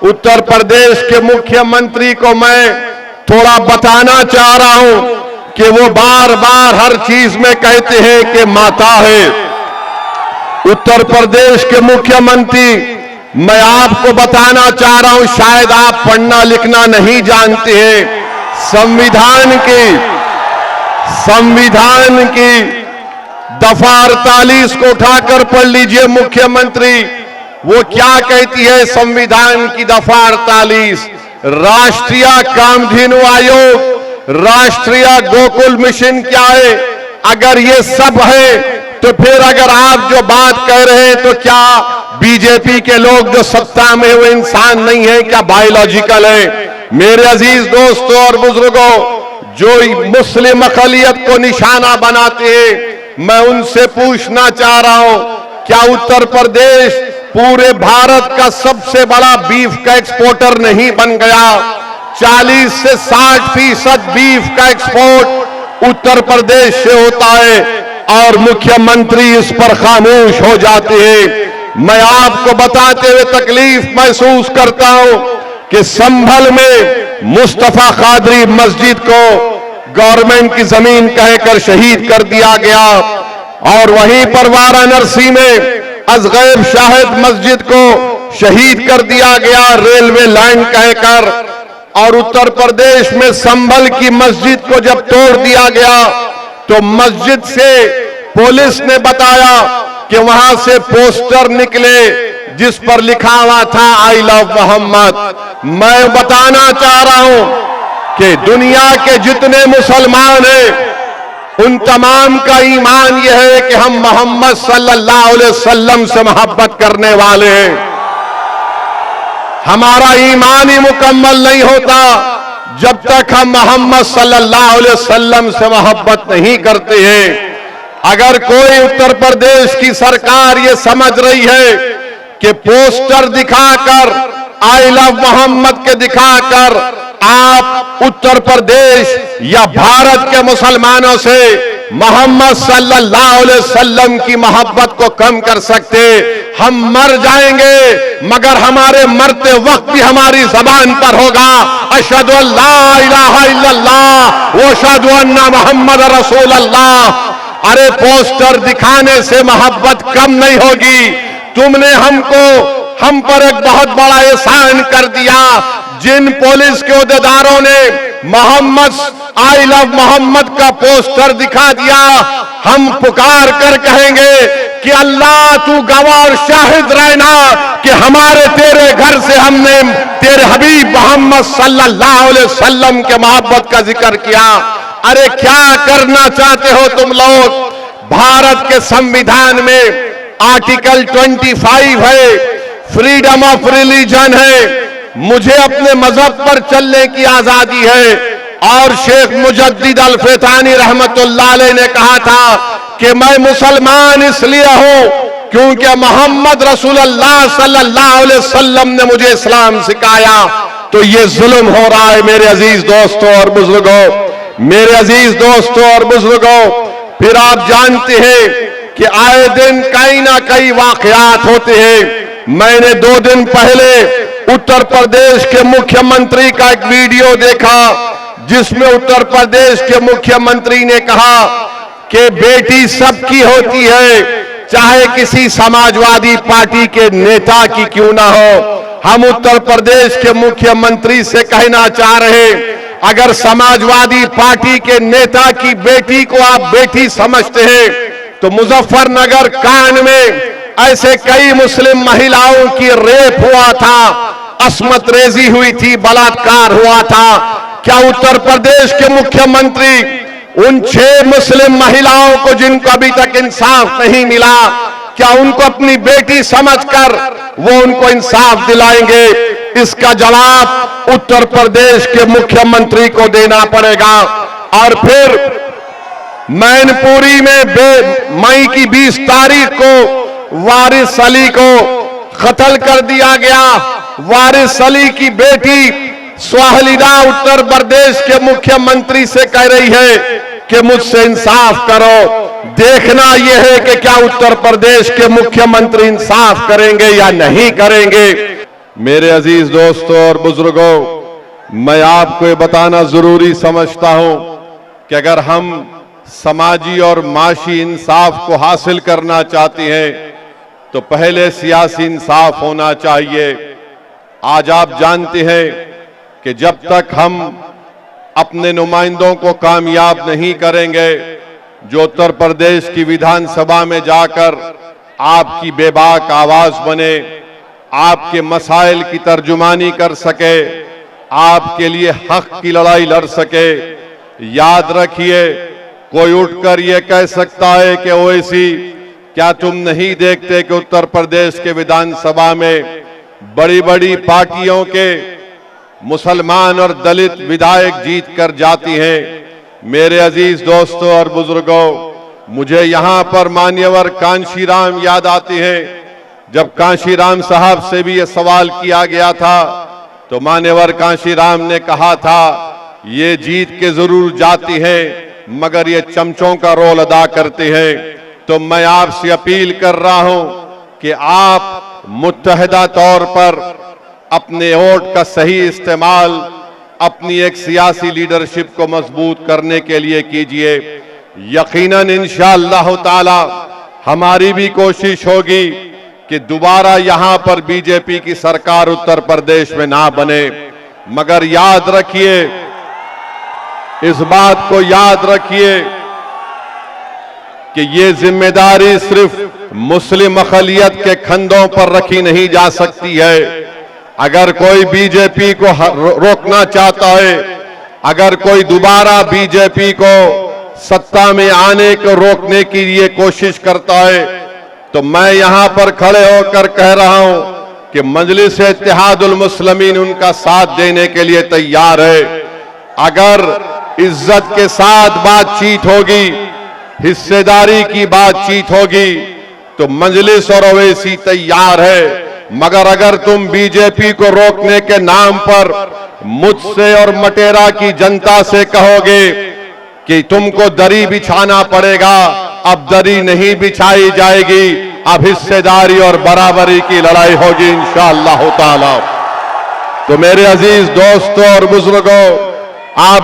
उत्तर प्रदेश के मुख्यमंत्री को मैं थोड़ा बताना चाह रहा हूं कि वो बार बार हर चीज में कहते हैं कि माता है। उत्तर प्रदेश के मुख्यमंत्री, मैं आपको बताना चाह रहा हूं, शायद आप पढ़ना लिखना नहीं जानते हैं। संविधान की दफा 48 को उठाकर पढ़ लीजिए। मुख्यमंत्री वो क्या कहती है संविधान की दफा 48, राष्ट्रीय कामधेनु आयोग, राष्ट्रीय गोकुल मिशन क्या है? अगर ये सब है तो फिर अगर आप जो बात कह रहे हैं तो क्या बीजेपी के लोग जो सत्ता में वो इंसान नहीं है, क्या बायोलॉजिकल है? मेरे अजीज दोस्तों और बुजुर्गों, जो मुस्लिम अक़लियत को निशाना बनाते हैं, मैं उनसे पूछना चाह रहा हूं, क्या उत्तर प्रदेश पूरे भारत का सबसे बड़ा बीफ का एक्सपोर्टर नहीं बन गया? 40 से 60% बीफ का एक्सपोर्ट उत्तर प्रदेश से होता है और मुख्यमंत्री इस पर खामोश हो जाते हैं। मैं आपको बताते हुए तकलीफ महसूस करता हूं कि संभल में मुस्तफा कादरी मस्जिद को गवर्नमेंट की जमीन कहकर शहीद कर दिया गया और वहीं पर वाराणसी में असगैब शाहिद मस्जिद को शहीद कर दिया गया रेलवे लाइन कहकर। और उत्तर प्रदेश में संभल की मस्जिद को जब तोड़ दिया गया तो मस्जिद से पुलिस ने बताया कि वहां से पोस्टर निकले जिस पर लिखा हुआ था आई लव मोहम्मद। मैं बताना चाह रहा हूं कि दुनिया के जितने मुसलमान हैं उन तमाम का ईमान यह है कि हम मोहम्मद सल्लल्लाहु अलैहि वसल्लम से मोहब्बत करने वाले हैं। हमारा ईमान ही मुकम्मल नहीं होता जब तक हम मोहम्मद सल्लल्लाहु अलैहि वसल्लम से मोहब्बत नहीं करते हैं। अगर कोई उत्तर प्रदेश की सरकार ये समझ रही है कि पोस्टर दिखाकर आई लव मोहम्मद के दिखाकर आप उत्तर प्रदेश या भारत के मुसलमानों से मोहम्मद सल्लल्लाहु अलैहि वसल्लम की मोहब्बत को कम कर सकते, हम मर जाएंगे मगर हमारे मरते वक्त भी हमारी जबान पर होगा अशहदु अल्ला इलाहा इल्लल्लाह व अशहदु अन्ना मुहम्मद रसूलुल्लाह। अरे पोस्टर दिखाने से मोहब्बत कम नहीं होगी। तुमने हम पर एक बहुत बड़ा एहसान कर दिया। जिन पुलिस के ओहदेदारों ने मोहम्मद आई लव मोहम्मद का पोस्टर दिखा दिया, हम पुकार कर कहेंगे कि अल्लाह तू गवाह और शाहिद रहना कि हमारे तेरे घर से हमने तेरे हबीब मोहम्मद सल्लल्लाहु अलैहि वसल्लम के मोहब्बत का जिक्र किया। अरे क्या करना चाहते हो तुम लोग? भारत के संविधान में आर्टिकल 25 है, फ्रीडम ऑफ रिलीजन है, मुझे अपने मजहब पर चलने की आजादी है। और शेख मुजद्दिद अल फैतानी रहमतुल्लाह अलैह ने कहा था कि मैं मुसलमान इसलिए हूं क्योंकि मोहम्मद रसूलुल्लाह सल्लल्लाहु अलैहि वसल्लम ने मुझे इस्लाम सिखाया। तो ये जुल्म हो रहा है मेरे अजीज दोस्तों और बुजुर्गों, मेरे अजीज दोस्तों और बुजुर्गों। फिर आप जानते हैं कि आए दिन कई ना कई वाकयात होते हैं। मैंने 2 दिन पहले उत्तर प्रदेश के मुख्यमंत्री का एक वीडियो देखा जिसमें उत्तर प्रदेश के मुख्यमंत्री ने कहा कि बेटी सबकी होती है, चाहे किसी समाजवादी पार्टी के नेता की क्यों ना हो। हम उत्तर प्रदेश के मुख्यमंत्री से कहना चाह रहे, अगर समाजवादी पार्टी के नेता की बेटी को आप बेटी समझते हैं तो मुजफ्फरनगर कांड में ऐसे कई मुस्लिम महिलाओं की रेप हुआ था, अस्मत रेजी हुई थी, बलात्कार हुआ था। क्या उत्तर प्रदेश के मुख्यमंत्री उन 6 मुस्लिम महिलाओं को जिनको अभी तक इंसाफ नहीं मिला, क्या उनको अपनी बेटी समझकर वो उनको इंसाफ दिलाएंगे? इसका जवाब उत्तर प्रदेश के मुख्यमंत्री को देना पड़ेगा। और फिर मैनपुरी में मई की 20 तारीख को वारिस अली को कत्ल कर दिया गया। वारिस अली की बेटी स्वाहलिदा उत्तर प्रदेश के मुख्यमंत्री से कह रही है कि मुझसे इंसाफ करो। देखना यह है कि क्या उत्तर प्रदेश के मुख्यमंत्री इंसाफ करेंगे या नहीं करेंगे। मेरे अजीज दोस्तों और बुजुर्गों, मैं आपको ये बताना जरूरी समझता हूं कि अगर हम समाजी और माशी इंसाफ को हासिल करना चाहते हैं तो पहले सियासी इंसाफ होना चाहिए। आज आप जानते हैं कि जब तक हम अपने नुमाइंदों को कामयाब नहीं करेंगे जो उत्तर प्रदेश की विधानसभा में जाकर आपकी बेबाक आवाज बने, आपके मसाइल की तर्जुमानी कर सके, आपके लिए हक की लड़ाई लड़ सके। याद रखिए, कोई उठकर यह कह सकता है कि ओवैसी क्या तुम नहीं देखते कि उत्तर प्रदेश के विधानसभा में बड़ी बड़ी पार्टियों के मुसलमान और दलित विधायक जीत कर जाती हैं। मेरे अजीज दोस्तों और बुजुर्गों, मुझे यहां पर मान्यवर कांशीराम याद आते हैं। जब कांशीराम साहब से भी यह सवाल किया गया था तो मान्यवर कांशीराम ने कहा था ये जीत के जरूर जाती है मगर ये चमचों का रोल अदा करते हैं। तो मैं आपसे अपील कर रहा हूं कि आप मुत्तहिदा तौर पर अपने वोट का सही इस्तेमाल अपनी एक सियासी लीडरशिप को मजबूत करने के लिए कीजिए। यकीनन इंशाअल्लाह ताला हमारी भी कोशिश होगी कि दोबारा यहां पर बीजेपी की सरकार उत्तर प्रदेश में ना बने। मगर याद रखिए, इस बात को याद रखिए कि ये जिम्मेदारी सिर्फ मुस्लिम अक़लियत के कंधों पर रखी नहीं जा सकती है। अगर कोई बीजेपी को रोकना चाहता है, अगर कोई दोबारा बीजेपी को सत्ता में आने को रोकने की लिए कोशिश करता है तो मैं यहां पर खड़े होकर कह रहा हूं कि मजलिस इत्तेहादुल मुस्लिमीन उनका साथ देने के लिए तैयार है। अगर इज्जत के साथ बातचीत होगी, हिस्सेदारी की बातचीत होगी तो मजलिस और ओवैसी तैयार है। मगर अगर तुम बीजेपी को रोकने के नाम पर मुझसे और मटेरा की जनता से कहोगे कि तुमको दरी बिछाना पड़ेगा, अब दरी नहीं बिछाई जाएगी, अब हिस्सेदारी और बराबरी की लड़ाई होगी इंशाअल्लाह ताला। तो मेरे अजीज दोस्तों और बुजुर्गों, आप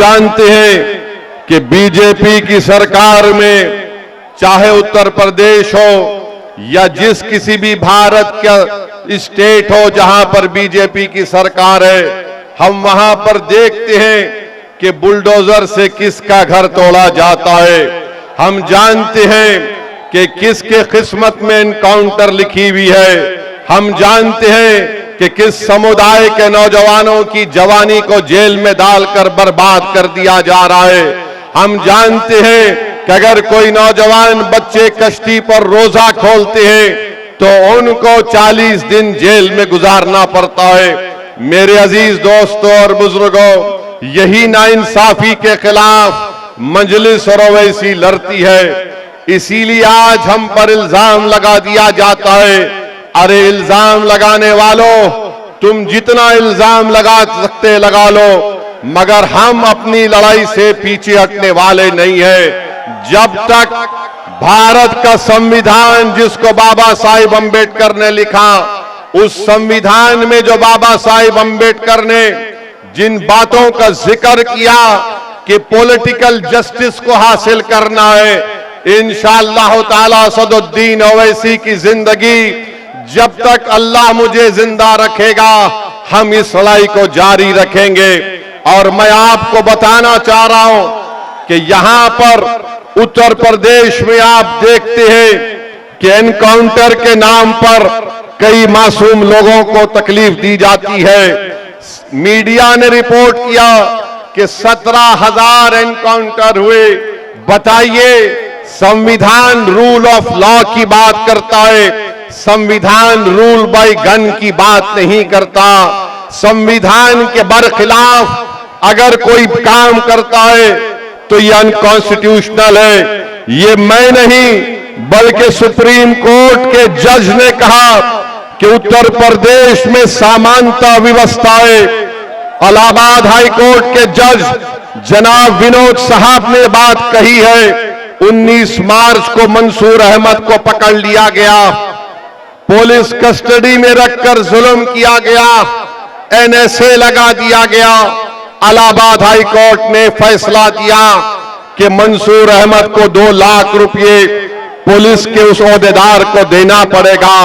जानते हैं कि बीजेपी की सरकार में चाहे उत्तर प्रदेश हो या जिस किसी भी भारत का स्टेट हो जहां पर बीजेपी की सरकार है, हम वहां पर देखते हैं कि बुलडोजर से किसका घर तोड़ा जाता है। हम जानते हैं कि किसके किस्मत में एनकाउंटर लिखी हुई है। हम जानते हैं कि किस समुदाय के नौजवानों की जवानी को जेल में डालकर बर्बाद कर दिया जा रहा है। हम जानते हैं कि अगर कोई नौजवान बच्चे कश्ती पर रोजा खोलते हैं तो उनको 40 दिन जेल में गुजारना पड़ता है। मेरे अजीज दोस्तों और बुजुर्गों, यही नाइंसाफी के खिलाफ मजलिस और ओवैसी लड़ती है। इसीलिए आज हम पर इल्जाम लगा दिया जाता है। अरे इल्जाम लगाने वालों, तुम जितना इल्जाम लगा सकते लगा लो, मगर हम अपनी लड़ाई से पीछे हटने वाले नहीं है। जब तक भारत का संविधान जिसको बाबा साहिब अंबेडकर ने लिखा, उस संविधान में जो बाबा साहिब अंबेडकर ने जिन बातों का जिक्र किया कि पॉलिटिकल जस्टिस को हासिल करना है, इंशाअल्लाह ताला सदुद्दीन ओवैसी की जिंदगी जब तक अल्लाह मुझे जिंदा रखेगा हम इस लड़ाई को जारी रखेंगे। और मैं आपको बताना चाह रहा हूं कि यहां पर उत्तर प्रदेश में आप देखते हैं कि एनकाउंटर के नाम पर कई मासूम लोगों को तकलीफ दी जाती है। मीडिया ने रिपोर्ट किया कि 17,000 एनकाउंटर हुए। बताइए, संविधान रूल ऑफ लॉ की बात करता है, संविधान रूल बाय गन की बात नहीं करता। संविधान के बरखिलाफ अगर कोई काम करता है तो ये अनकॉन्स्टिट्यूशनल है। ये मैं नहीं बल्कि सुप्रीम कोर्ट के जज ने कहा कि उत्तर प्रदेश में समानता व्यवस्था है। इलाहाबाद हाई कोर्ट के जज जनाब विनोद साहब ने बात कही है। 19 मार्च को मंसूर अहमद को पकड़ लिया गया, पुलिस कस्टडी में रखकर जुल्म किया गया, एनएसए लगा दिया गया। इलाहाबाद हाई कोर्ट ने फैसला दिया कि मंसूर अहमद को 2 लाख रुपए पुलिस के उस ओहदेदार को देना पड़ेगा।